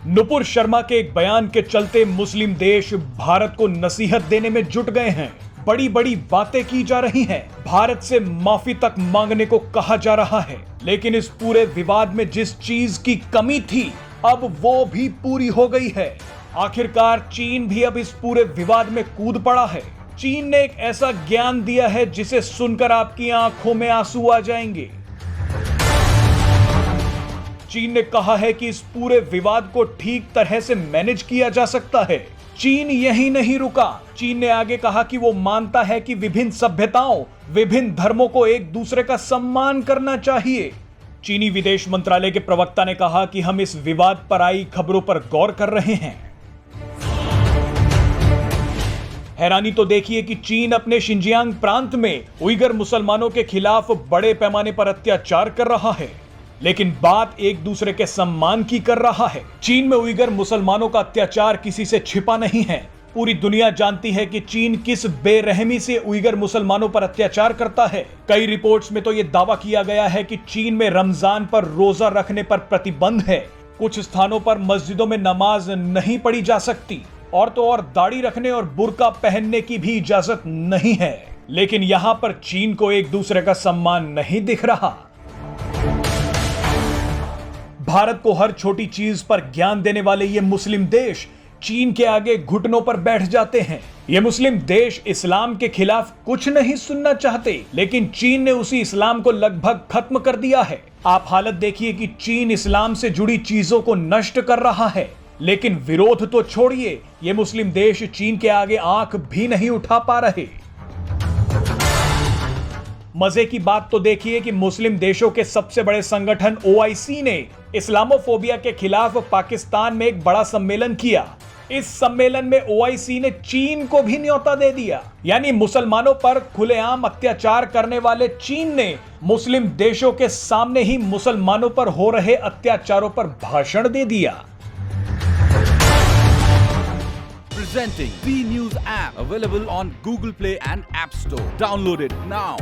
नुपुर शर्मा के एक बयान के चलते मुस्लिम देश भारत को नसीहत देने में जुट गए हैं। बड़ी बड़ी बातें की जा रही हैं, भारत से माफी तक मांगने को कहा जा रहा है। लेकिन इस पूरे विवाद में जिस चीज की कमी थी अब वो भी पूरी हो गई है। आखिरकार चीन भी अब इस पूरे विवाद में कूद पड़ा है। चीन ने एक ऐसा ज्ञान दिया है जिसे सुनकर आपकी आंखों में आंसू आ जाएंगे। चीन ने कहा है कि इस पूरे विवाद को ठीक तरह से मैनेज किया जा सकता है। चीन यहीं नहीं रुका, चीन ने आगे कहा कि वो मानता है कि विभिन्न सभ्यताओं, विभिन्न धर्मों को एक दूसरे का सम्मान करना चाहिए। चीनी विदेश मंत्रालय के प्रवक्ता ने कहा कि हम इस विवाद पर आई खबरों पर गौर कर रहे हैं। हैरानी तो देखिए कि चीन अपने शिनजियांग प्रांत में उइगर मुसलमानों के खिलाफ बड़े पैमाने पर अत्याचार कर रहा है, लेकिन बात एक दूसरे के सम्मान की कर रहा है। चीन में उइगर मुसलमानों का अत्याचार किसी से छिपा नहीं है। पूरी दुनिया जानती है कि चीन किस बेरहमी से उइगर मुसलमानों पर अत्याचार करता है। कई रिपोर्ट्स में तो यह दावा किया गया है कि चीन में रमजान पर रोजा रखने पर प्रतिबंध है। कुछ स्थानों पर मस्जिदों में नमाज नहीं पढ़ी जा सकती और तो और दाढ़ी रखने और बुर्का पहनने की भी इजाजत नहीं है। लेकिन यहां पर चीन को एक दूसरे का सम्मान नहीं दिख रहा। भारत को हर छोटी चीज पर ज्ञान देने वाले ये मुस्लिम देश चीन के आगे घुटनों पर बैठ जाते हैं। ये मुस्लिम देश इस्लाम के खिलाफ कुछ नहीं सुनना चाहते, लेकिन चीन ने उसी इस्लाम को लगभग खत्म कर दिया है। आप हालत देखिए कि चीन इस्लाम से जुड़ी चीजों को नष्ट कर रहा है, लेकिन विरोध तो छोड़िए, ये मुस्लिम देश चीन के आगे आंख भी नहीं उठा पा रहे। मजे की बात तो देखिए कि मुस्लिम देशों के सबसे बड़े संगठन OIC ने इस्लामोफोबिया के खिलाफ पाकिस्तान में एक बड़ा सम्मेलन किया। इस सम्मेलन में OIC ने चीन को भी न्योता दे दिया, यानी मुसलमानों पर खुलेआम अत्याचार करने वाले चीन ने मुस्लिम देशों के सामने ही मुसलमानों पर हो रहे अत्याचारों पर भाषण दे दिया। Presenting B News app available on Google Play and App Store. Download it now.